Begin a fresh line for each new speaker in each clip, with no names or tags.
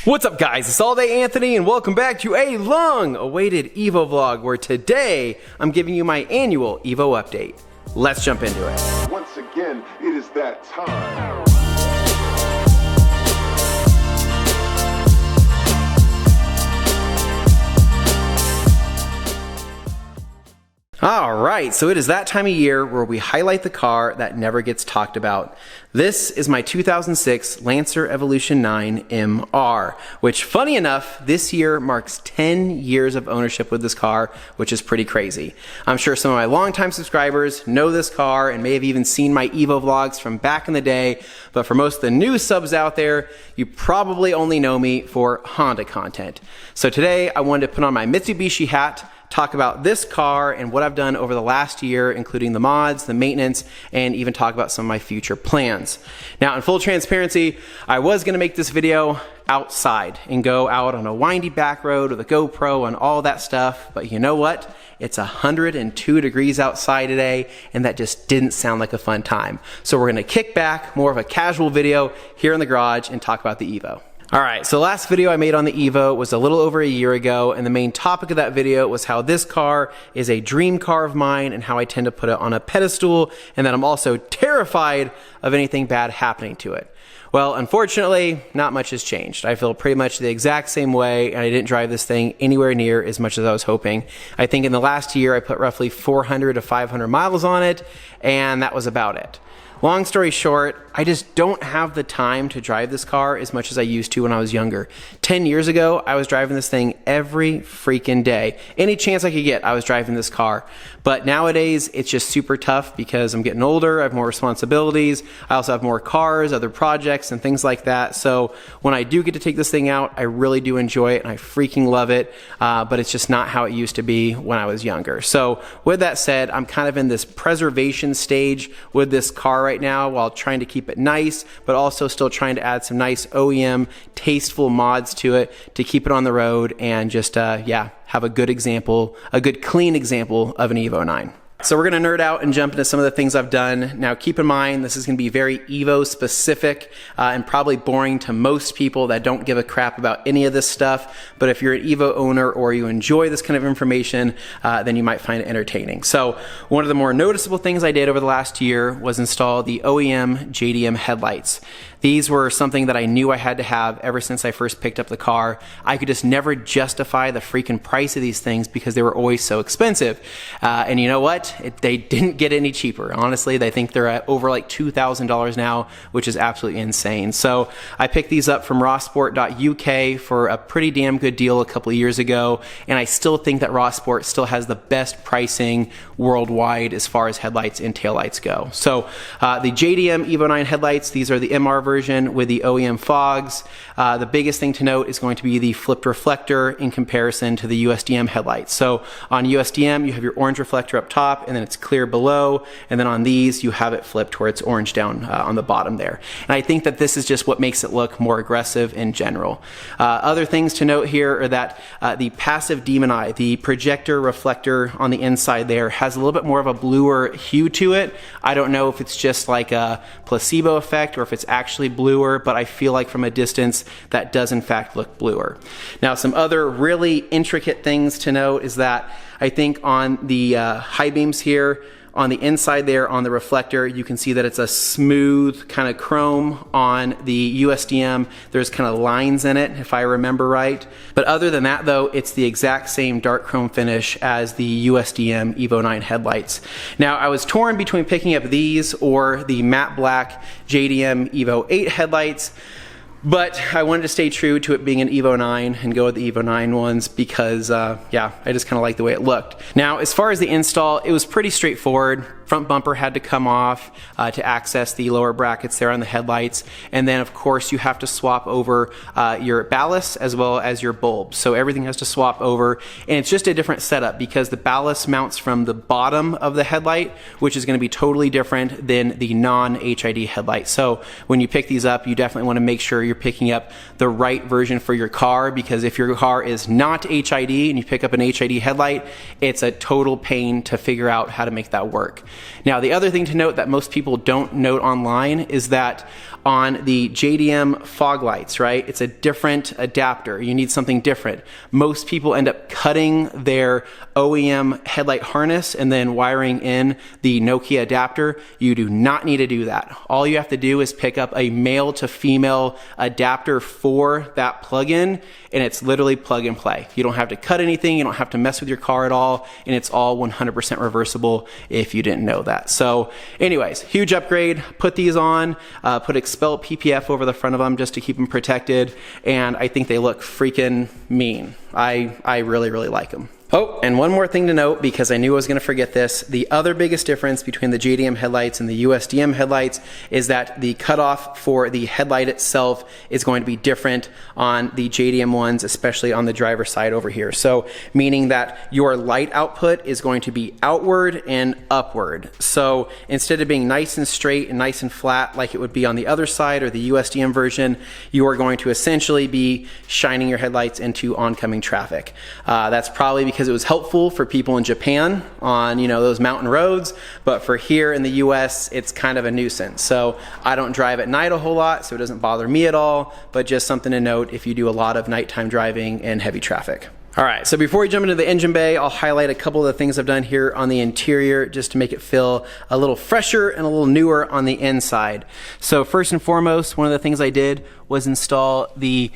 What's up guys, it's All Day Anthony and welcome back to a long-awaited Evo vlog where today I'm giving you my annual Evo update. Let's jump into it.
Once again, it is that time.
Alright, so it is that time of year where we highlight the car that never gets talked about. This is my 2006 Lancer Evolution 9 MR, which funny enough, this year marks 10 years of ownership with this car, which is pretty crazy. I'm sure some of my longtime subscribers know this car and may have even seen my Evo vlogs from back in the day, but for most of the new subs out there, you probably only know me for Honda content. So today I wanted to put on my Mitsubishi hat, talk about this car and what I've done over the last year, including the mods, the maintenance, and even talk about some of my future plans. Now, in full transparency, I was gonna make this video outside and go out on a windy back road with a GoPro and all that stuff, but you know what? It's 102 degrees outside today, and that just didn't sound like a fun time. So we're gonna kick back, more of a casual video here in the garage and talk about the Evo. Alright, so the last video I made on the Evo was a little over a year ago, and the main topic of that video was how this car is a dream car of mine and how I tend to put it on a pedestal, and that I'm also terrified of anything bad happening to it. Well, unfortunately, not much has changed. I feel pretty much the exact same way, and I didn't drive this thing anywhere near as much as I was hoping. I think in the last year I put roughly 400 to 500 miles on it, and that was about it. Long story short, I just don't have the time to drive this car as much as I used to when I was younger. 10 years ago, I was driving this thing every freaking day. Any chance I could get, I was driving this car. But nowadays, it's just super tough because I'm getting older, I have more responsibilities, I also have more cars, other projects, and things like that. So when I do get to take this thing out, I really do enjoy it, and I freaking love it, but it's just not how it used to be when I was younger. So with that said, I'm kind of in this preservation stage with this car right now while trying to keep it nice, but also still trying to add some nice OEM tasteful mods to it to keep it on the road and just yeah, have a good example, a good clean example of an Evo 9. So we're gonna nerd out and jump into some of the things I've done. Now keep in mind, this is gonna be very Evo specific and probably boring to most people that don't give a crap about any of this stuff. But if you're an Evo owner or you enjoy this kind of information, then you might find it entertaining. So one of the more noticeable things I did over the last year was install the OEM JDM headlights. These were something that I knew I had to have ever since I first picked up the car. I could just never justify the freaking price of these things because they were always so expensive. And you know what? They didn't get any cheaper. Honestly, they think they're at over like $2,000 now, which is absolutely insane. So I picked these up from rawsport.uk for a pretty damn good deal a couple of years ago. And I still think that Rawsport still has the best pricing worldwide as far as headlights and taillights go. So the JDM Evo 9 headlights, these are the MR version with the OEM fogs. The biggest thing to note is going to be the flipped reflector in comparison to the USDM headlights. So on USDM, you have your orange reflector up top, and then it's clear below, and then on these you have it flipped where it's orange down on the bottom there. And I think that this is just what makes it look more aggressive in general. Other things to note here are that the passive demon eye, the projector reflector on the inside there, has a little bit more of a bluer hue to it. I don't know if it's just like a placebo effect or if it's actually bluer, but I feel like from a distance that does in fact look bluer. Now some other really intricate things to note is that I think on the high beams here, on the inside there on the reflector, you can see that it's a smooth kind of chrome. On the USDM, there's kind of lines in it, if I remember right. But other than that though, it's the exact same dark chrome finish as the USDM Evo 9 headlights. Now I was torn between picking up these or the matte black JDM Evo 8 headlights, but I wanted to stay true to it being an Evo 9 and go with the Evo 9 ones because, yeah, I just kind of like the way it looked. Now, as far as the install, it was pretty straightforward. Front bumper had to come off to access the lower brackets there on the headlights. And then, of course, you have to swap over your ballast as well as your bulbs. So everything has to swap over. And it's just a different setup because the ballast mounts from the bottom of the headlight, which is going to be totally different than the non-HID headlight. So when you pick these up, you definitely want to make sure you're picking up the right version for your car, because if your car is not HID and you pick up an HID headlight, it's a total pain to figure out how to make that work. Now, the other thing to note that most people don't note online is that on the JDM fog lights, right? It's a different adapter. You need something different. Most people end up cutting their OEM headlight harness and then wiring in the Nokia adapter. You do not need to do that. All you have to do is pick up a male to female adapter for that plug-in, and it's literally plug and play. You don't have to cut anything, you don't have to mess with your car at all, and it's all 100% reversible if you didn't know that. So anyways, huge upgrade. Put these on, put Expel PPF over the front of them just to keep them protected, and I think they look freaking mean. I really, really like them. Oh, and one more thing to note, because I knew I was going to forget this. The other biggest difference between the JDM headlights and the USDM headlights is that the cutoff for the headlight itself is going to be different on the JDM ones, especially on the driver's side over here. So meaning that your light output is going to be outward and upward. So instead of being nice and straight and nice and flat like it would be on the other side or the USDM version, you are going to essentially be shining your headlights into oncoming traffic. That's probably because it was helpful for people in Japan on, you know, those mountain roads, but for here in the US, it's kind of a nuisance. So I don't drive at night a whole lot, so it doesn't bother me at all, but just something to note if you do a lot of nighttime driving and heavy traffic. All right, so before we jump into the engine bay, I'll highlight a couple of the things I've done here on the interior just to make it feel a little fresher and a little newer on the inside. So first and foremost, one of the things I did was install the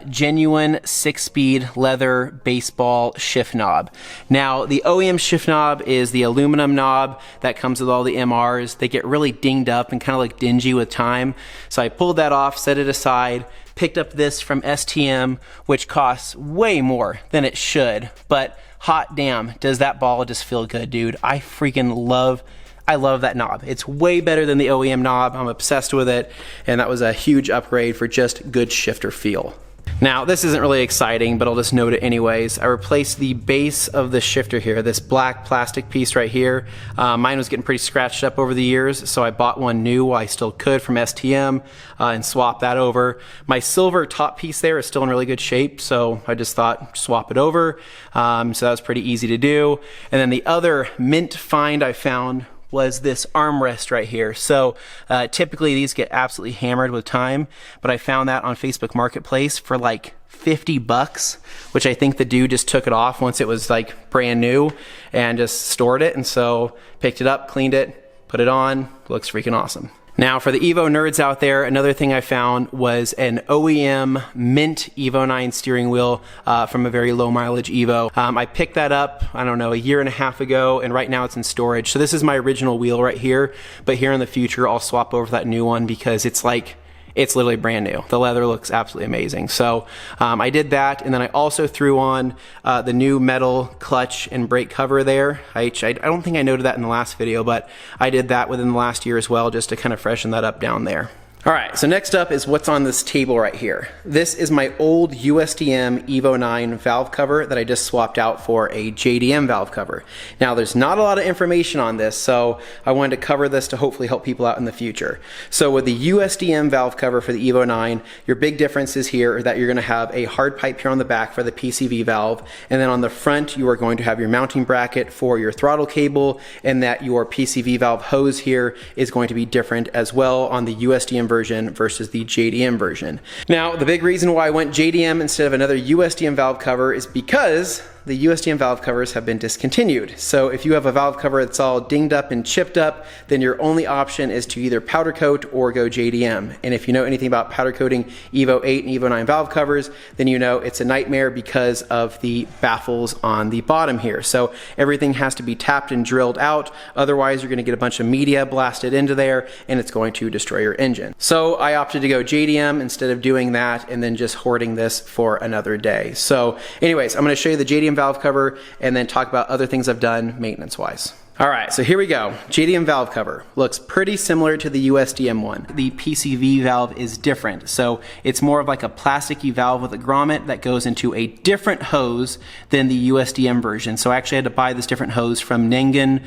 genuine 6-speed leather baseball shift knob. Now, the OEM shift knob is the aluminum knob that comes with all the MRs. They get really dinged up and kind of like dingy with time. So I pulled that off, set it aside, picked up this from STM, which costs way more than it should, but hot damn, does that ball just feel good, dude. I love that knob. It's way better than the OEM knob. I'm obsessed with it, and that was a huge upgrade for just good shifter feel. Now, this isn't really exciting, but I'll just note it anyways. I replaced the base of the shifter here, this black plastic piece right here. Mine was getting pretty scratched up over the years, so I bought one new while I still could from STM and swapped that over. My silver top piece there is still in really good shape, so I just thought swap it over. So that was pretty easy to do. And then the other mint find I found was this armrest right here. So typically these get absolutely hammered with time, but I found that on Facebook Marketplace for like 50 bucks, which I think the dude just took it off once it was like brand new and just stored it. And so picked it up, cleaned it, put it on, looks freaking awesome. Now, for the Evo nerds out there, another thing I found was an OEM mint Evo IX steering wheel from a very low mileage Evo. I picked that up, I don't know, a year and a half ago, and right now it's in storage. So this is my original wheel right here, but here in the future, I'll swap over to that new one because it's literally brand new. The leather looks absolutely amazing. So I did that, and then I also threw on the new metal clutch and brake cover there. I don't think I noted that in the last video, but I did that within the last year as well, just to kind of freshen that up down there. All right, so next up is what's on this table right here. This is my old USDM Evo IX valve cover that I just swapped out for a JDM valve cover. Now, there's not a lot of information on this, so I wanted to cover this to hopefully help people out in the future. So with the USDM valve cover for the Evo IX, your big differences here are that you're gonna have a hard pipe here on the back for the PCV valve, and then on the front, you are going to have your mounting bracket for your throttle cable, and that your PCV valve hose here is going to be different as well on the USDM version versus the JDM version. Now, the big reason why I went JDM instead of another USDM valve cover is because the USDM valve covers have been discontinued. So if you have a valve cover that's all dinged up and chipped up, then your only option is to either powder coat or go JDM. And if you know anything about powder coating Evo 8 and Evo 9 valve covers, then you know it's a nightmare because of the baffles on the bottom here. So everything has to be tapped and drilled out. Otherwise, you're gonna get a bunch of media blasted into there and it's going to destroy your engine. So I opted to go JDM instead of doing that and then just hoarding this for another day. So anyways, I'm gonna show you the JDM valve cover and then talk about other things I've done maintenance wise. All right, so here we go. JDM valve cover looks pretty similar to the USDM one. The PCV valve is different. So it's more of like a plasticky valve with a grommet that goes into a different hose than the USDM version. So I actually had to buy this different hose from Nengen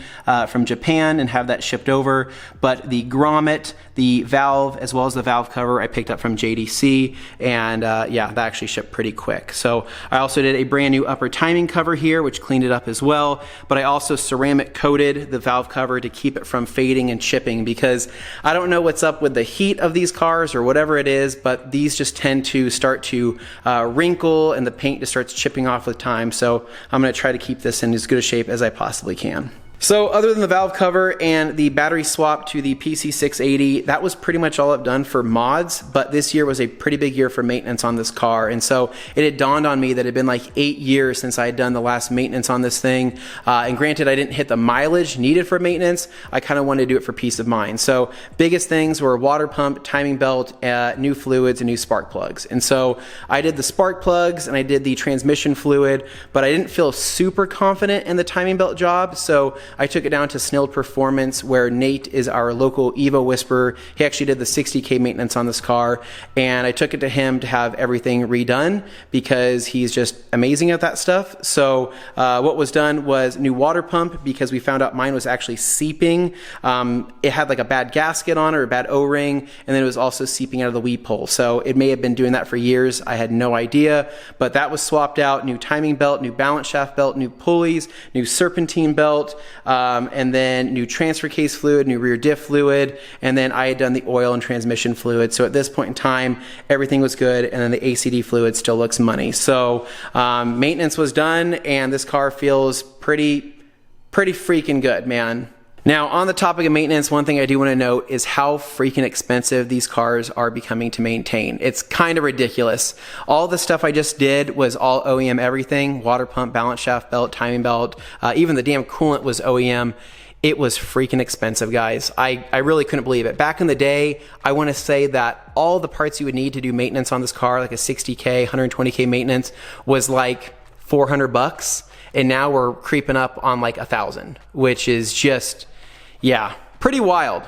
from Japan and have that shipped over. But the grommet, the valve, as well as the valve cover, I picked up from JDC, and yeah, that actually shipped pretty quick. So I also did a brand new upper timing cover here, which cleaned it up as well. But I also ceramic coated coated the valve cover to keep it from fading and chipping, because I don't know what's up with the heat of these cars or whatever it is, but these just tend to start to wrinkle and the paint just starts chipping off with time. So I'm going to try to keep this in as good a shape as I possibly can. So other than the valve cover and the battery swap to the PC680, that was pretty much all I've done for mods, but this year was a pretty big year for maintenance on this car. And so it had dawned on me that it had been like 8 years since I had done the last maintenance on this thing. And granted, I didn't hit the mileage needed for maintenance. I kind of wanted to do it for peace of mind. So biggest things were water pump, timing belt, new fluids, and new spark plugs. And so I did the spark plugs and I did the transmission fluid, but I didn't feel super confident in the timing belt job. So I took it down to Snilled Performance, where Nate is our local Evo whisperer. He actually did the 60K maintenance on this car, and I took it to him to have everything redone because he's just amazing at that stuff. So what was done was new water pump, because we found out mine was actually seeping. It had like a bad gasket on it or a bad O-ring, and then it was also seeping out of the weep hole. So it may have been doing that for years. I had no idea, but that was swapped out. New timing belt, new balance shaft belt, new pulleys, new serpentine belt, and then new transfer case fluid, new rear diff fluid, and then I had done the oil and transmission fluid. So at this point in time, everything was good, and then the ACD fluid still looks money. So maintenance was done, and this car feels pretty freaking good, man. Now, on the topic of maintenance, one thing I do want to note is how freaking expensive these cars are becoming to maintain. It's kind of ridiculous. All the stuff I just did was all OEM everything: water pump, balance shaft belt, timing belt, even the damn coolant was OEM. It was freaking expensive, guys. I really couldn't believe it. Back in the day, I want to say that all the parts you would need to do maintenance on this car, like a 60K, 120K maintenance, was like $400. And now we're creeping up on like 1,000, which is just, yeah, pretty wild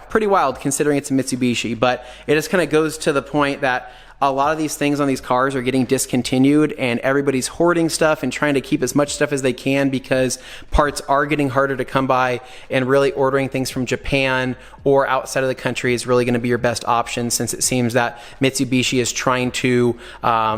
considering it's a Mitsubishi. But it just kind of goes to the point that a lot of these things on these cars are getting discontinued, and everybody's hoarding stuff and trying to keep as much stuff as they can because parts are getting harder to come by, and really ordering things from Japan or outside of the country is really going to be your best option, since it seems that Mitsubishi is trying to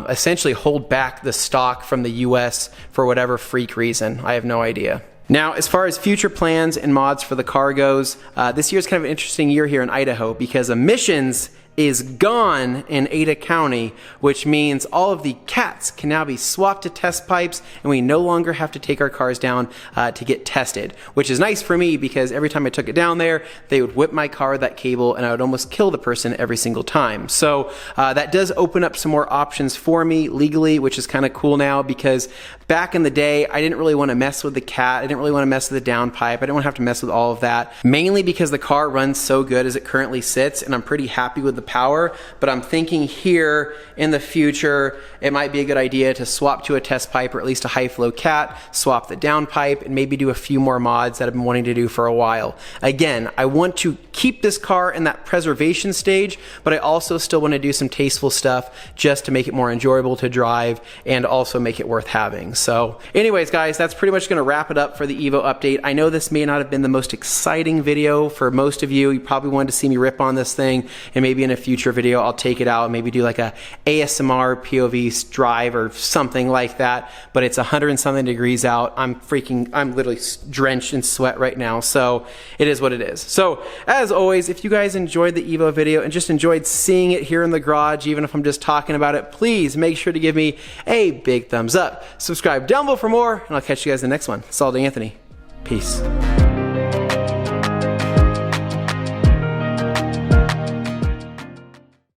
essentially hold back the stock from the US for whatever freak reason. I have no idea. Now, as far as future plans and mods for the car goes, this year is kind of an interesting year here in Idaho because emissions is gone in Ada County, which means all of the cats can now be swapped to test pipes, and we no longer have to take our cars down to get tested, which is nice for me because every time I took it down there, they would whip my car with that cable and I would almost kill the person every single time. So that does open up some more options for me legally, which is kind of cool now, because back in the day, I didn't really want to mess with the cat. I didn't really want to mess with the downpipe. I didn't want to have to mess with all of that, mainly because the car runs so good as it currently sits, and I'm pretty happy with the power. But I'm thinking here in the future, it might be a good idea to swap to a test pipe, or at least a high flow cat, swap the downpipe, and maybe do a few more mods that I've been wanting to do for a while. Again, I want to keep this car in that preservation stage, but I also still want to do some tasteful stuff just to make it more enjoyable to drive and also make it worth having. So anyways, guys, that's pretty much going to wrap it up for the Evo update. I know this may not have been the most exciting video for most of you. You probably wanted to see me rip on this thing, and maybe in a future video I'll take it out and maybe do like a ASMR POV drive or something like that. But it's 100 and something degrees out. I'm literally drenched in sweat right now, so it is what it is. So as always, if you guys enjoyed the Evo video and just enjoyed seeing it here in the garage, even if I'm just talking about it, please make sure to give me a big thumbs up. Subscribe down below for more, and I'll catch you guys in the next one. It's all Anthony. Peace.